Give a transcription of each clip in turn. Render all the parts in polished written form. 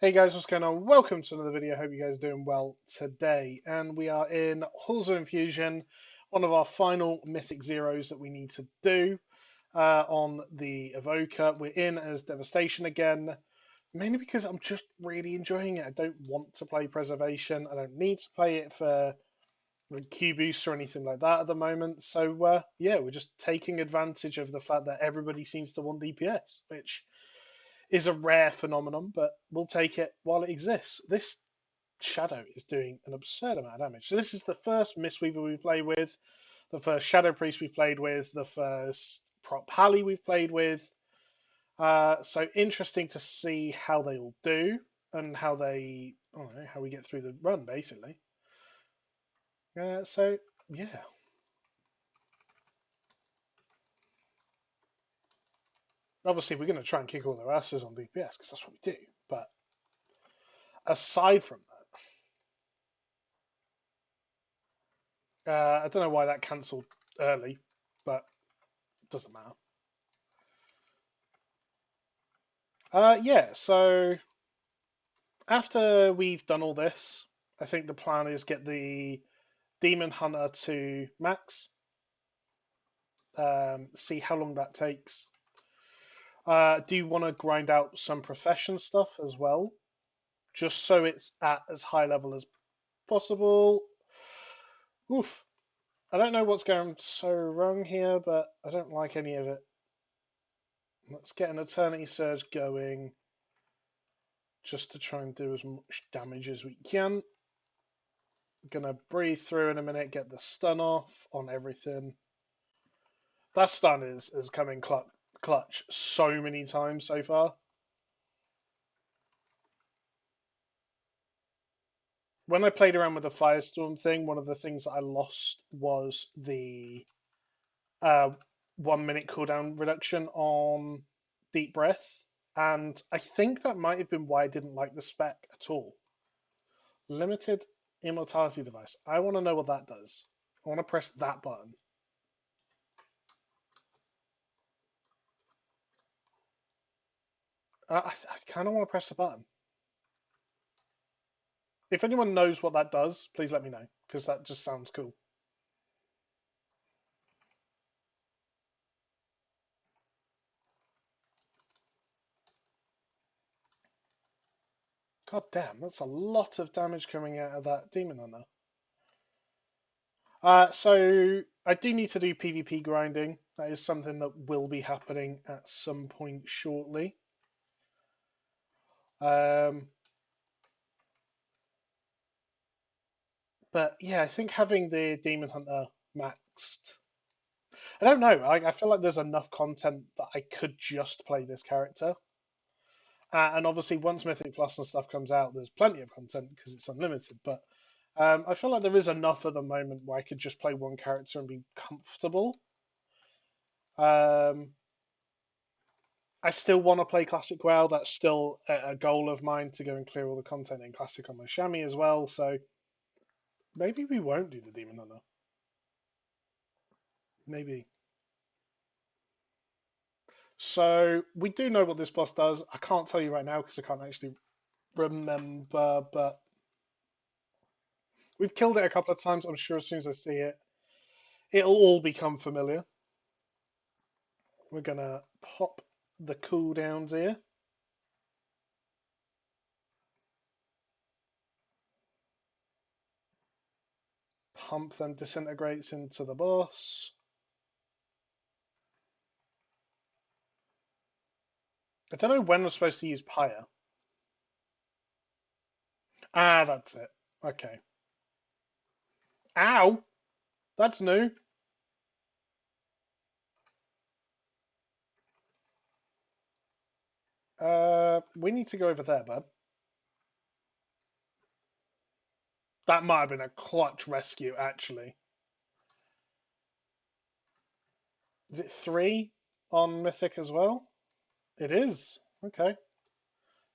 Hey guys, what's going on? Welcome to another video. Hope you guys are doing well today. And we are in Halls of Infusion, one of our final Mythic Zeros that we need to do on the Evoker. We're in as Devastation again, mainly because I'm just really enjoying it. I don't want to play Preservation. I don't need to play it for Q boost or anything like that at the moment. So yeah, we're just taking advantage of the fact that everybody seems to want DPS, which is a rare phenomenon, but we'll take it while it exists. This Shadow is doing an absurd amount of damage. So this is the first Mistweaver we play with, the first Shadow Priest we've played with, the first Prop Pally we've played with. So interesting to see how they all do and how they, I don't know, how we get through the run basically. So yeah, obviously we're going to try and kick all their asses on DPS because that's what we do. But aside from that, I don't know why that cancelled early, but it doesn't matter. Yeah, so after we've done all this, I think the plan is get the Demon Hunter to max, see how long that takes. Do you want to grind out some profession stuff as well, just so it's at as high level as possible? Oof. I don't know what's going so wrong here, but I don't like any of it. Let's get an Eternity Surge going, just to try and do as much damage as we can. Gonna breathe through in a minute, get the stun off on everything. That stun is come in clutch so many times so far. When I played around with the Firestorm thing, one of the things that I lost was the uh, 1 minute cooldown reduction on Deep Breath. And I think that might have been why I didn't like the spec at all. Limited Immortality Device. I want to know what that does. I want to press that button. I kind of want to press the button. If anyone knows what that does, please let me know, because that just sounds cool. God damn, that's a lot of damage coming out of that Demon Hunter. So I do need to do PvP grinding. That is something that will be happening at some point shortly. Um, but yeah, I think having the Demon Hunter maxed. I don't know. I feel like there's enough content that I could just play this character. And obviously, once Mythic Plus and stuff comes out, there's plenty of content because it's unlimited. But I feel like there is enough at the moment where I could just play one character and be comfortable. Um, I still want to play Classic WoW. That's still a goal of mine to go and clear all the content in Classic on my chamois as well. So maybe we won't do the Demon Hunter. Maybe. So we do know what this boss does. I can't tell you right now because I can't actually remember, but we've killed it a couple of times. I'm sure as soon as I see it, it'll all become familiar. We're gonna pop the cooldowns here. Pump them disintegrates into the boss. I don't know when we're supposed to use Pyre. Ah, that's it. Okay. Ow! That's new. We need to go over there, bud. That might have been a clutch rescue, actually. Is it 3 on Mythic as well? It is. Okay.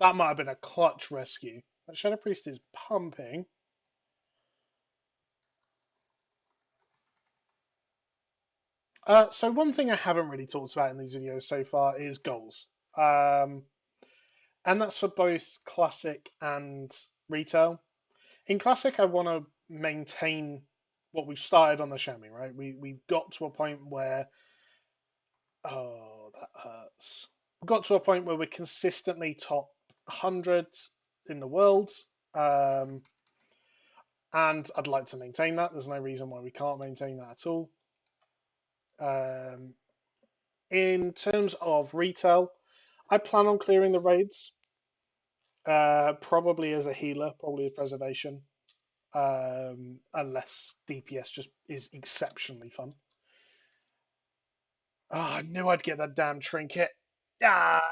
That might have been a clutch rescue. That Shadow Priest is pumping. So one thing I haven't really talked about in these videos so far is goals. Um, and that's for both classic and retail. In classic, I want to maintain what we've started on the chamois, right? We've got to a point where, oh, that hurts. We've got to a point where we're consistently top 100 in the world, um, and I'd like to maintain that. There's no reason why we can't maintain that at all. Um, in terms of retail, I plan on clearing the raids, probably as a healer, probably a preservation, unless DPS just is exceptionally fun. Oh, I knew I'd get that damn trinket. Ah,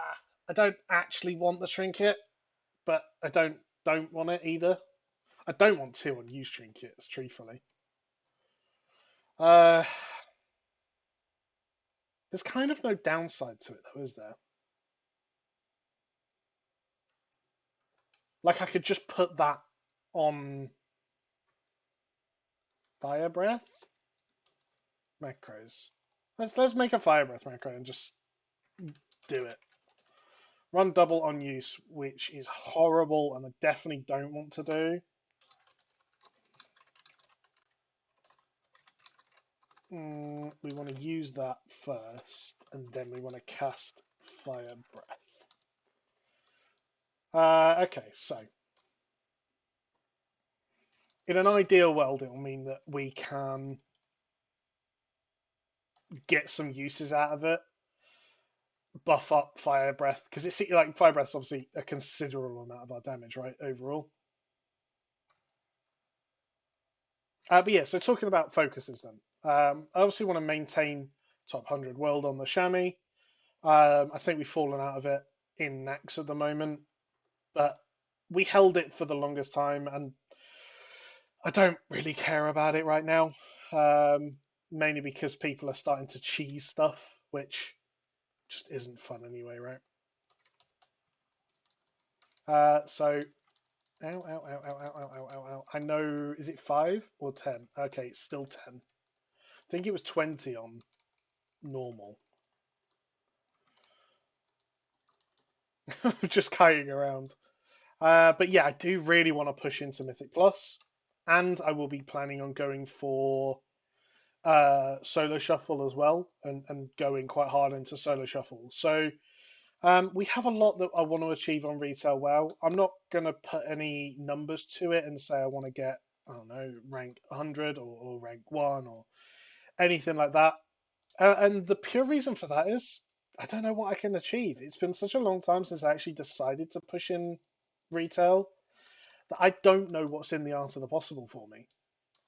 I don't actually want the trinket, but I don't want it either. I don't want two unused trinkets, truthfully. Uh, there's kind of no downside to it, though, is there? Like I could just put that on fire breath macros. Let's make a fire breath macro and just do it. Run double on use, which is horrible, and I definitely don't want to do. We want to use that first, and then we want to cast fire breath. Okay, so in an ideal world, it will mean that we can get some uses out of it, buff up fire breath, because it's like fire breath's obviously a considerable amount of our damage, right? Overall. But yeah, so talking about focuses then. I obviously want to maintain top 100 world on the chamois. I think we've fallen out of it in Nax at the moment, but we held it for the longest time, and I don't really care about it right now. Mainly because people are starting to cheese stuff, which just isn't fun anyway, right? So, ow, ow, ow, ow, ow, ow, ow, ow, ow. I know, is it 5 or 10? Okay, it's still 10. I think it was 20 on normal. Just kiting around. But yeah, I do really want to push into Mythic Plus, and I will be planning on going for solo shuffle as well, and going quite hard into solo shuffle. So we have a lot that I want to achieve on retail. Well, I'm not going to put any numbers to it and say I want to get, I don't know, rank 100 or rank 1 or anything like that. And the pure reason for that is I don't know what I can achieve. It's been such a long time since I actually decided to push in retail that I don't know what's in the art of the possible for me.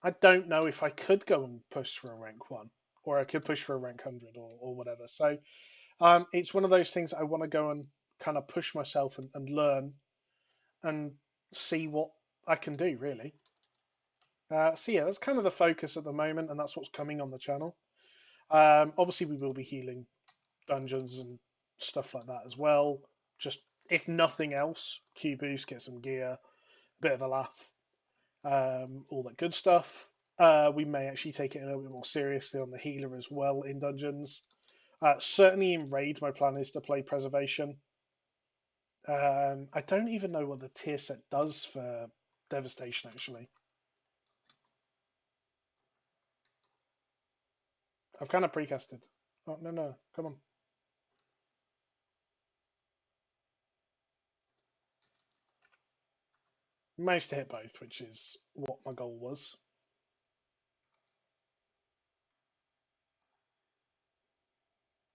I don't know if I could go and push for a rank 1 or I could push for a rank 100 or whatever. So it's one of those things I want to go and kind of push myself and learn and see what I can do, really. So yeah, that's kind of the focus at the moment, and that's what's coming on the channel. Obviously, we will be healing dungeons and stuff like that as well. Just if nothing else, Q boost, get some gear, bit of a laugh, all that good stuff. We may actually take it a little bit more seriously on the healer as well in dungeons. Certainly in raid, my plan is to play preservation. I don't even know what the tier set does for Devastation, actually. I've kind of precasted. Oh, no, no, come on. Managed to hit both, which is what my goal was.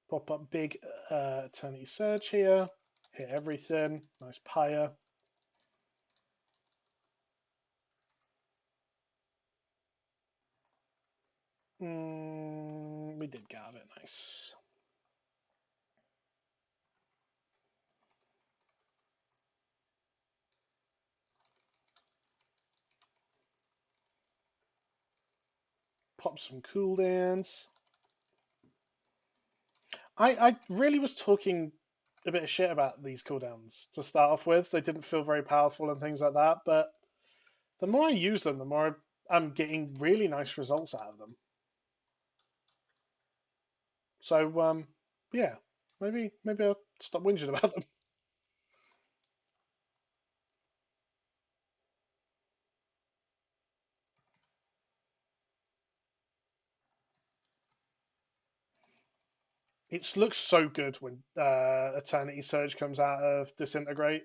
Pop up big Eternity Surge here. Hit everything. Nice pyre. We did get out of it. Nice. Pop some cooldowns. I really was talking a bit of shit about these cooldowns to start off with. They didn't feel very powerful and things like that, but the more I use them, the more I'm getting really nice results out of them. So yeah, maybe I'll stop whinging about them. It looks so good when Eternity Surge comes out of Disintegrate.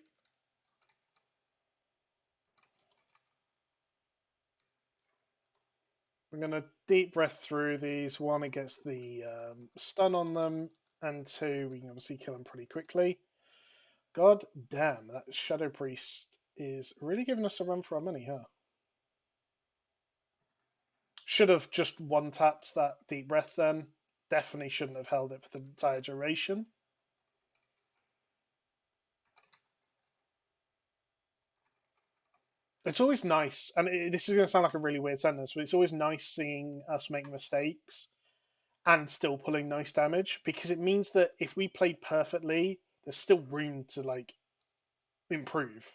I'm going to deep breath through these. One, it gets the stun on them, and two, we can obviously kill them pretty quickly. God damn, that Shadow Priest is really giving us a run for our money, huh? Should have just one tapped that deep breath then. Definitely shouldn't have held it for the entire duration. It's always nice, and this is going to sound like a really weird sentence, but it's always nice seeing us make mistakes and still pulling nice damage, because it means that if we played perfectly, there's still room to like improve.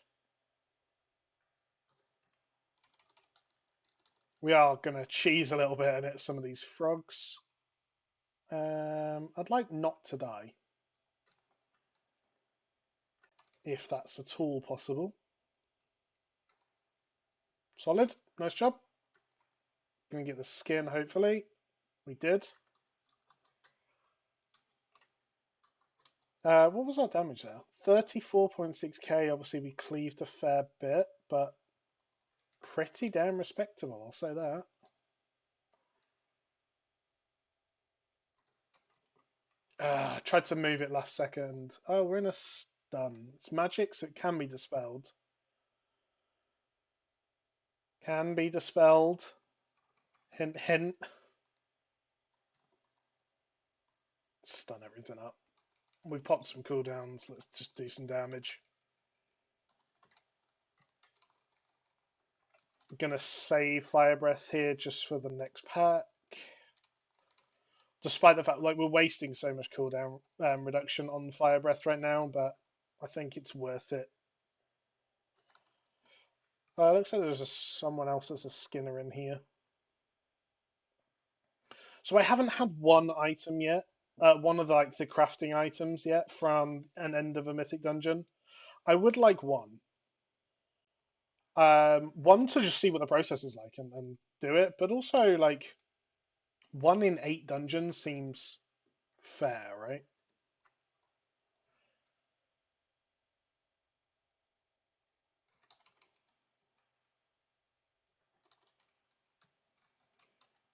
We are going to cheese a little bit and hit some of these frogs. I'd like not to die, if that's at all possible. Solid, nice job. Gonna get the skin, hopefully. We did. What was our damage there? 34.6k. Obviously, we cleaved a fair bit, but pretty damn respectable, I'll say that. Tried to move it last second. Oh, we're in a stun. It's magic, so it can be dispelled. Can be dispelled. Hint, hint. Stun everything up. We've popped some cooldowns. Let's just do some damage. I'm going to save Fire Breath here just for the next pack. Despite the fact like we're wasting so much cooldown reduction on Fire Breath right now, but I think it's worth it. Looks like there's someone else as a Skinner in here. So I haven't had one item yet, one of the crafting items yet from an end of a mythic dungeon. I would like one. One to just see what the process is like and do it, but also like 1 in 8 dungeons seems fair, right?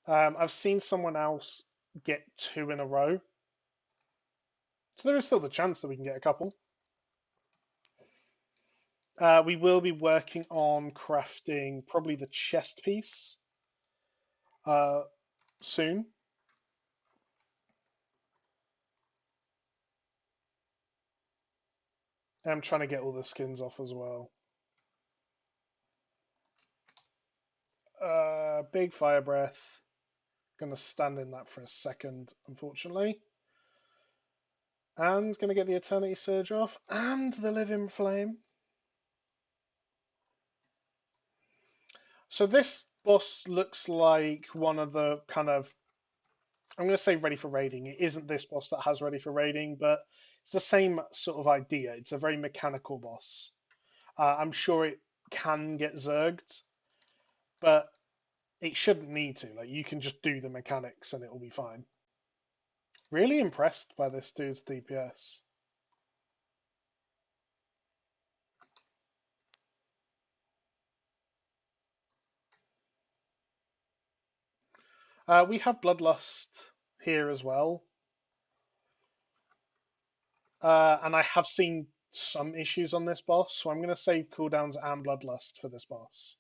I've seen someone else get 2 in a row, so there is still the chance that we can get a couple. We will be working on crafting probably the chest piece soon. I'm trying to get all the skins off as well. Big fire breath. Gonna stand in that for a second, unfortunately. And gonna get the Eternity Surge off and the Living Flame. So this boss looks like one of the kind of, I'm going to say ready for raiding. It isn't this boss that has ready for raiding, but it's the same sort of idea. It's a very mechanical boss. I'm sure it can get zerged, but it shouldn't need to. Like you can just do the mechanics and it will be fine. Really impressed by this dude's DPS. We have Bloodlust here as well. And I have seen some issues on this boss, so I'm going to save cooldowns and Bloodlust for this boss.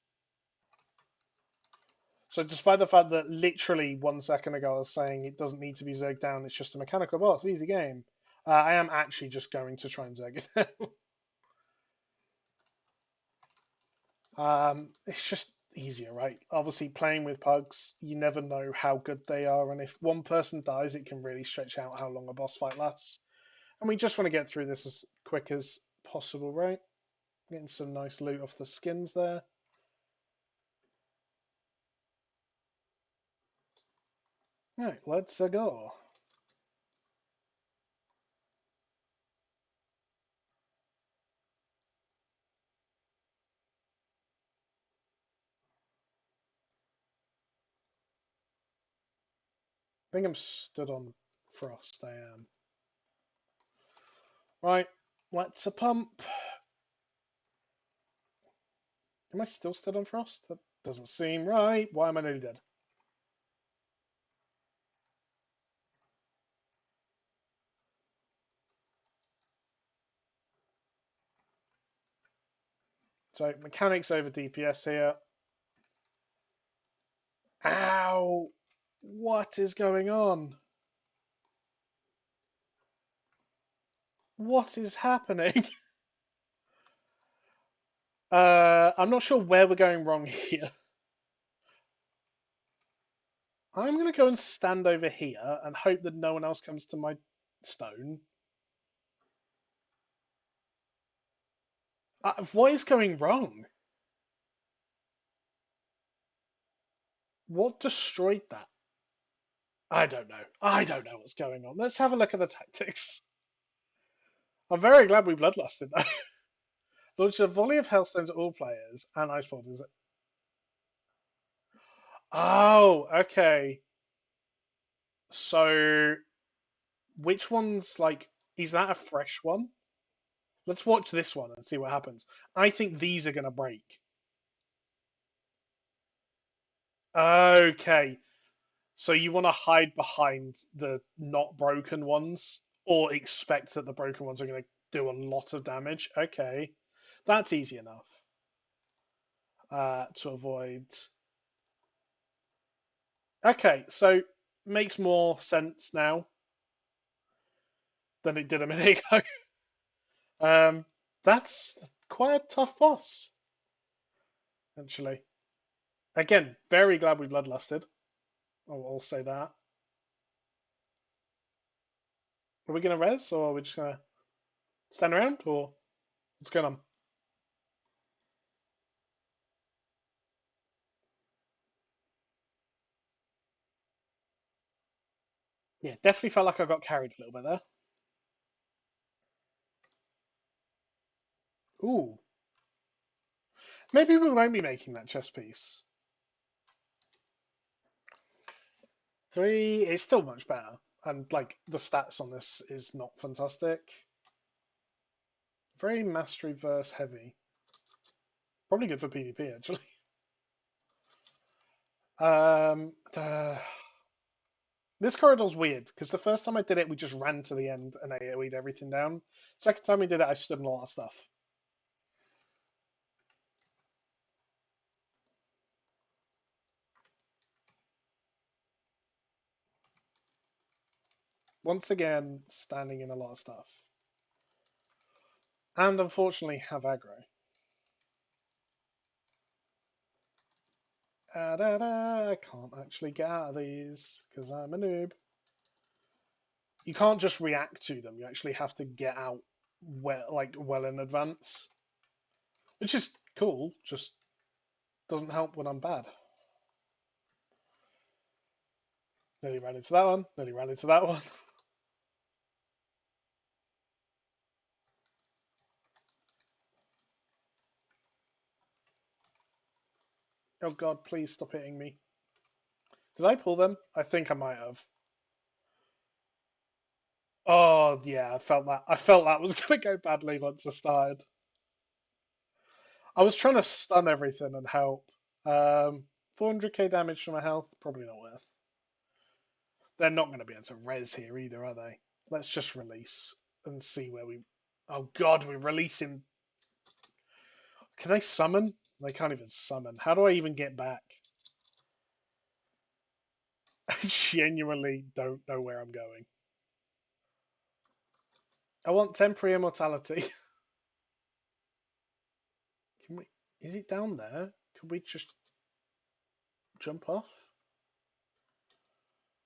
So despite the fact that literally 1 second ago I was saying it doesn't need to be zerged down, it's just a mechanical boss, easy game. I am actually just going to try and zerg it down. It's just easier, right? Obviously, playing with pugs, you never know how good they are, and if one person dies, it can really stretch out how long a boss fight lasts. And we just want to get through this as quick as possible, right? Getting some nice loot off the skins there. Right, let's go. I think I'm stood on Frost, I am. Right, let's a pump. Am I still stood on Frost? That doesn't seem right. Why am I nearly dead? So, mechanics over DPS here. Ow! What is going on? What is happening? I'm not sure where we're going wrong here. I'm going to go and stand over here and hope that no one else comes to my stone. What is going wrong? What destroyed that? I don't know. I don't know what's going on. Let's have a look at the tactics. I'm very glad we bloodlusted though. Launched a volley of hailstones at all players and ice portals. Oh, okay. So, which one's like? Is that a fresh one? Let's watch this one and see what happens. I think these are going to break. Okay. So you want to hide behind the not broken ones, or expect that the broken ones are going to do a lot of damage. Okay, that's easy enough to avoid. Okay, so makes more sense now than it did a minute ago. um, that's quite a tough boss, actually. Again, very glad we bloodlusted. I'll say that. Are we going to res, or are we just going to stand around, or what's going on? Yeah, definitely felt like I got carried a little bit there. Ooh, maybe we won't be making that chess piece. 3 is still much better, and like the stats on this is not fantastic. Very mastery verse heavy. Probably good for PvP actually. This corridor's weird because the first time I did it, we just ran to the end and AoE'd everything down. Second time we did it, I stood in a lot of stuff. Once again, standing in a lot of stuff. And unfortunately, have aggro. I can't actually get out of these because I'm a noob. You can't just react to them. You actually have to get out well in advance, which is cool. Just doesn't help when I'm bad. Nearly ran into that one. Nearly ran into that one. Oh god, please stop hitting me. Did I pull them? I think I might have. Oh yeah, I felt that. I felt that was gonna go badly once I started. I was trying to stun everything and help. 400k damage from my health, probably not worth. They're not going to be able to res here either, are they? Let's just release and see where we. Oh god, we're releasing. Can they summon? They can't even summon. How do I even get back? I genuinely don't know where I'm going. I want temporary immortality. Can we? Is it down there? Can we just jump off?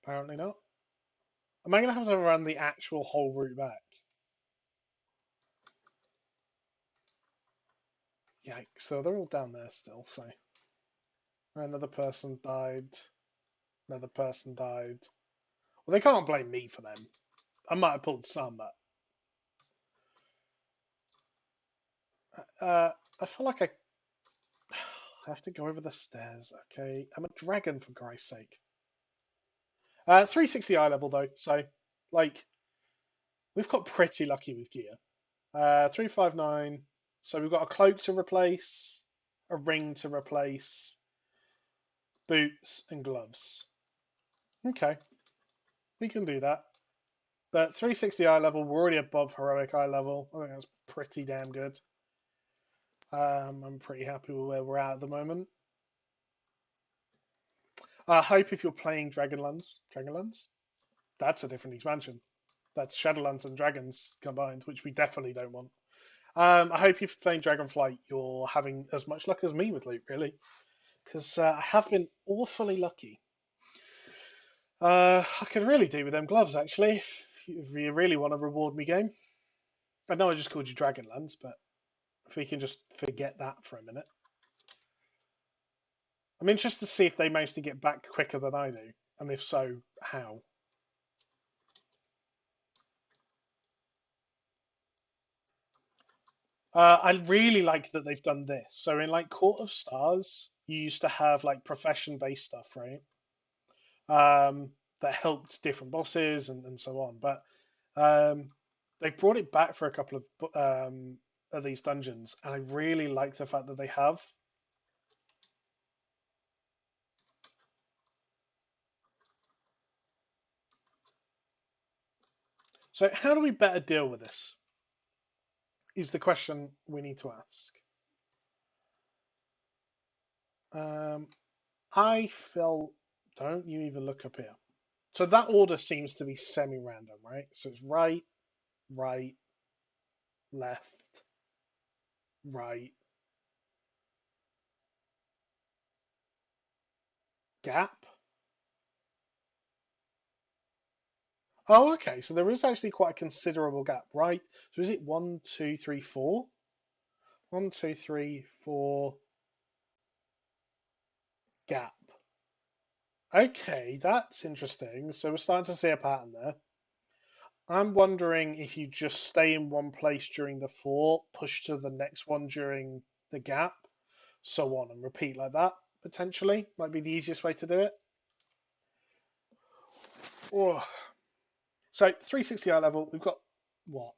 Apparently not. Am I going to have to run the actual whole route back? Yikes. So they're all down there still, so. Another person died. Another person died. Well, they can't blame me for them. I might have pulled some, but. I feel like I have to go over the stairs. Okay. I'm a dragon, for Christ's sake. 360 eye level, though, so Like, we've got pretty lucky with gear. 359. So we've got a cloak to replace, a ring to replace, boots and gloves. Okay, we can do that. But 360 eye level, we're already above heroic eye level. I think that's pretty damn good. I'm pretty happy with where we're at the moment. I hope if you're playing Dragonlands, that's a different expansion. That's Shadowlands and Dragons combined, which we definitely don't want. I hope if you're playing Dragonflight, you're having as much luck as me with loot, really, because I have been awfully lucky. I could really do with them gloves, actually, if you really want to reward me, game. I know I just called you Dragonlands, but if we can just forget that for a minute. I'm interested to see if they manage to get back quicker than I do, and if so, how. I really like that they've done this. So in like Court of Stars, you used to have like profession-based stuff, right? That helped different bosses and so on. But um, they've brought it back for a couple of these dungeons, and I really like the fact that they have. So how do we better deal with this? Is the question we need to ask. Um, I felt. Don't you even look up here. So that order seems to be semi-random, right? So it's right, right, left, right, gap. Oh, okay. So there is actually quite a considerable gap, right? So is it one, two, three, four? One, two, three, four, gap. Okay, that's interesting. So we're starting to see a pattern there. I'm wondering if you just stay in one place during the four, push to the next one during the gap, so on and repeat like that, potentially. Might be the easiest way to do it. Oh. So 360 eye level, we've got what?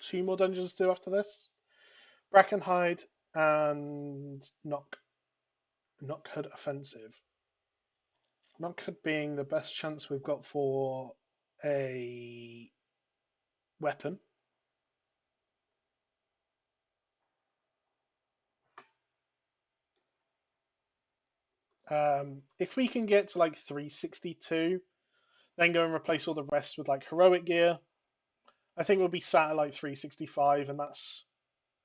Two more dungeons to do after this. Brackenhide and Knockhood Offensive. Knockhood being the best chance we've got for a weapon. If we can get to like 362, then go and replace all the rest with like heroic gear, I think we'll be sat at like 365, and that's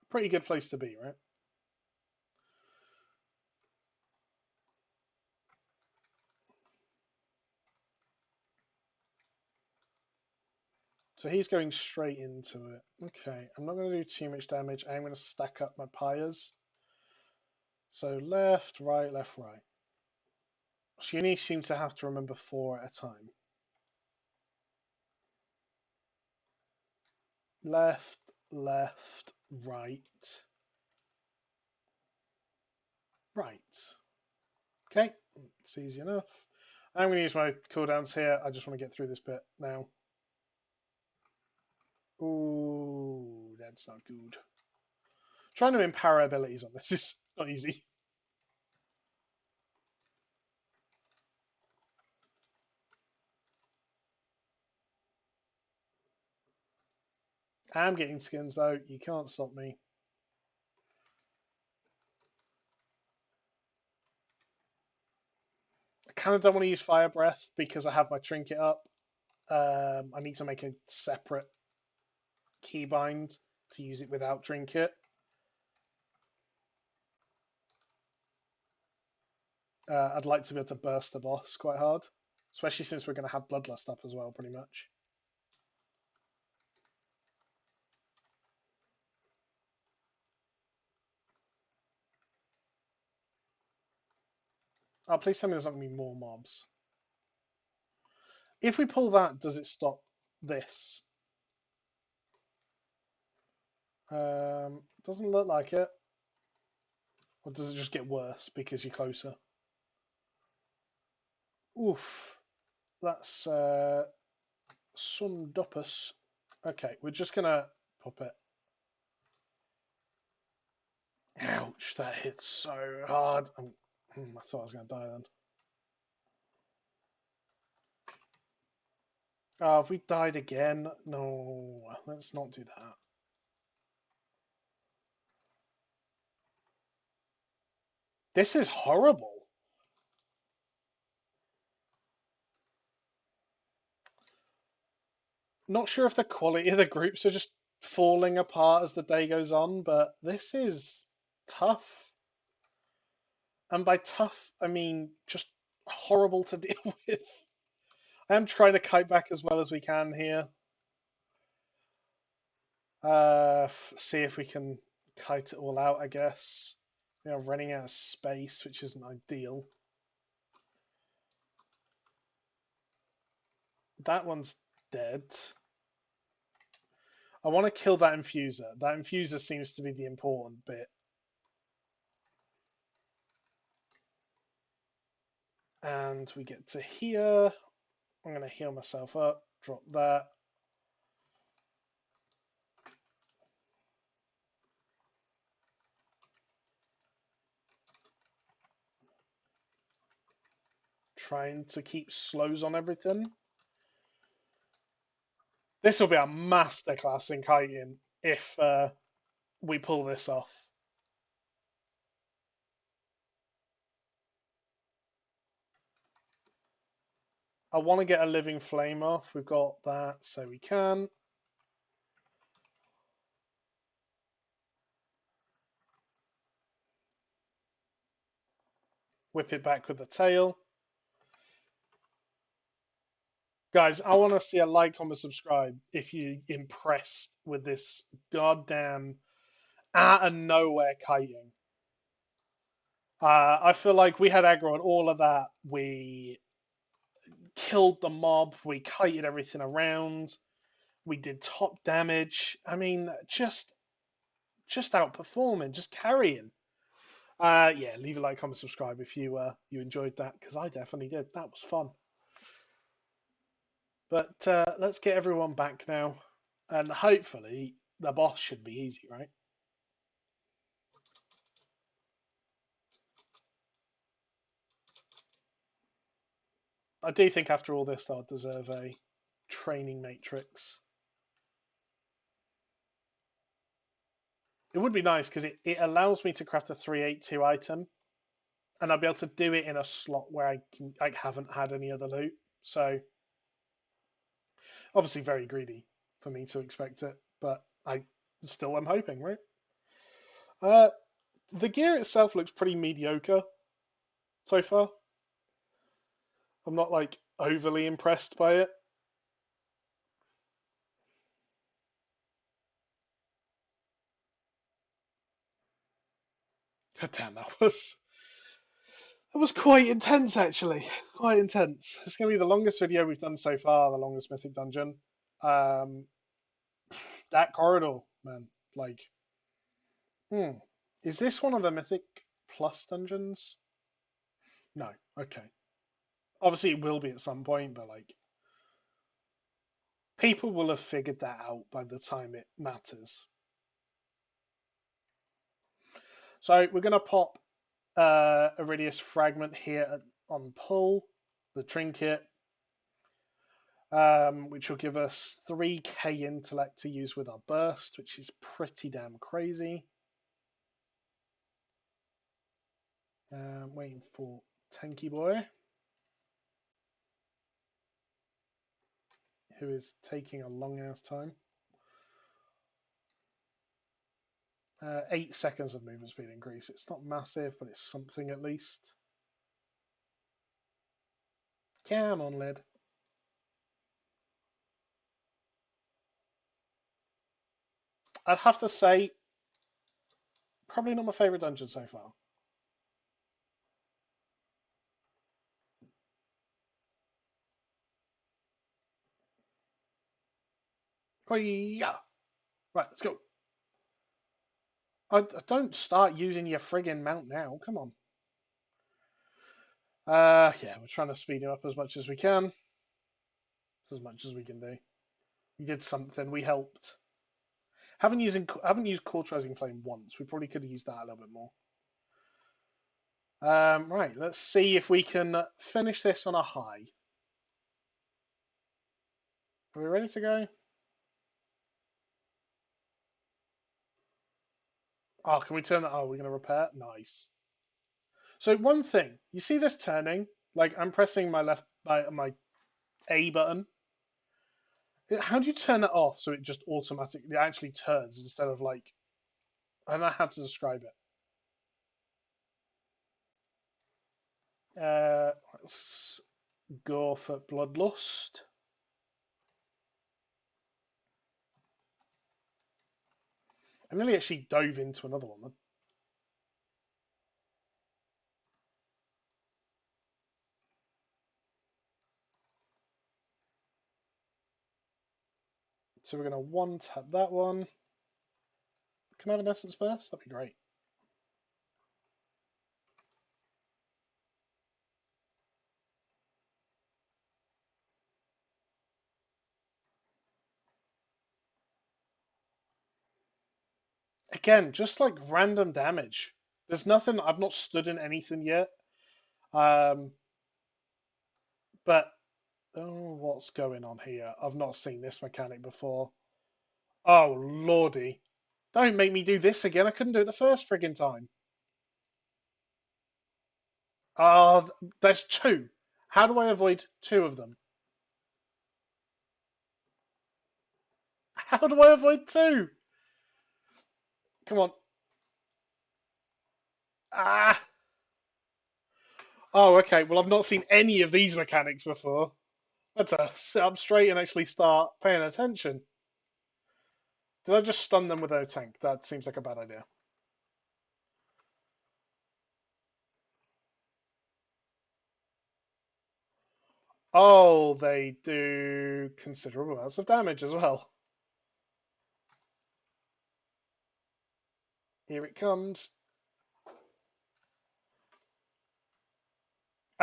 a pretty good place to be, right? So he's going straight into it. Okay, I'm not going to do too much damage. I'm going to stack up my pyres. So left, right, left, right. So you only seem to have to remember four at a time. Left, left, right, right. Okay, it's easy enough. I'm going to use my cooldowns here. I just want to get through this bit now. Ooh, that's not good. Trying to empower abilities on this is not easy. I'm getting skins though. You can't stop me. I kind of don't want to use Fire Breath because I have my trinket up. I need to make a separate keybind to use it without trinket. I'd like to be able to burst the boss quite hard, especially since we're going to have Bloodlust up as well, pretty much. Oh, please tell me there's not going to be more mobs. If we pull that, does it stop this? Doesn't look like it. Or does it just get worse because you're closer? Oof. That's Sundopus. Okay, we're just gonna pop it. Ouch, that hit so hard. I thought I was gonna die then. Oh, have we died again? No, let's not do that. This is horrible. Not sure if the quality of the groups are just falling apart as the day goes on, but this is tough. And by tough, I mean just horrible to deal with. I am trying to kite back as well as we can here. See if we can kite it all out, I guess. We are running out of space, which isn't ideal. That one's dead. I want to kill that infuser. That infuser seems to be the important bit. And we get to here. I'm going to heal myself up. Drop that. Trying to keep slows on everything. This will be a masterclass in kiting if we pull this off. I want to get a living flame off. We've got that, so we can. Whip it back with the tail. Guys, I want to see a like, comment, subscribe if you're impressed with this goddamn out of nowhere kiting. I feel like we had aggro on all of that. We killed the mob. We kited everything around. We did top damage. I mean, just outperforming, just carrying. Yeah, leave a like, comment, subscribe if you enjoyed that, because I definitely did. That was fun. But let's get everyone back now, and hopefully the boss should be easy, right? I do think after all this, I'll deserve a training matrix. It would be nice because it allows me to craft a 382 item, and I'll be able to do it in a slot where I haven't had any other loot. So obviously very greedy for me to expect it, but I still am hoping, right? Uh, the gear itself looks pretty mediocre so far. I'm not like overly impressed by it. God damn, that was quite intense actually. Quite intense. It's gonna be the longest video we've done so far, the longest mythic dungeon. Um, that corridor, man. Like, is this one of the mythic plus dungeons? No. Okay. Obviously, it will be at some point, but like, people will have figured that out by the time it matters. So we're gonna pop Iridius fragment here on pull, the trinket, which will give us 3k intellect to use with our burst, which is pretty damn crazy. Waiting for Tanky Boy, who is taking a long ass time. 8 seconds of movement speed increase. It's not massive, but it's something at least. Come on, lad. I'd have to say, probably not my favourite dungeon so far. Oh, yeah. Right, let's go. I don't start using your friggin' mount now. Come on. Yeah, we're trying to speed him up as much as we can. It's as much as we can do. We did something. We helped. Haven't used cauterizing flame once. We probably could have used that a little bit more. Right, let's see if we can finish this on a high. Are we ready to go? Oh, can we turn that? Oh, we're going to repair? Nice. So one thing, you see this turning? Like I'm pressing my A button. How do you turn it off so it just automatically actually turns instead of like I don't know how to describe it. Let's go for Bloodlust. I nearly actually dove into another one then. So we're going to one tap that one. Can I have an essence first? That'd be great. Again, just like random damage. There's nothing. I've not stood in anything yet. Um, but oh, what's going on here? I've not seen this mechanic before. Oh lordy! Don't make me do this again. I couldn't do it the first friggin' time. Oh, there's two. How do I avoid two of them? How do I avoid two? Come on. Ah. Oh, okay. Well, I've not seen any of these mechanics before. Let's sit up straight and actually start paying attention. Did I just stun them with a tank? That seems like a bad idea. Oh, they do considerable amounts of damage as well. Here it comes.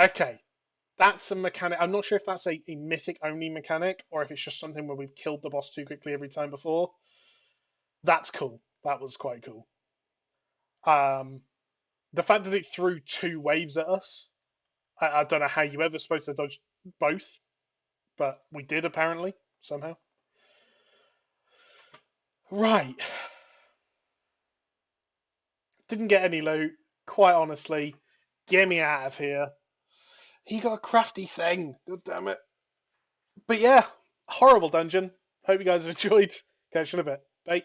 Okay, that's a mechanic. I'm not sure if that's a mythic only mechanic or if it's just something where we've killed the boss too quickly every time before. That's cool. That was quite cool. Um, the fact that it threw two waves at us, I don't know how you ever supposed to dodge both, but we did apparently somehow. Right, didn't get any loot. Quite honestly, get me out of here. He got a crafty thing. God damn it. But yeah, horrible dungeon. Hope you guys have enjoyed. Catch you in a bit. Bye.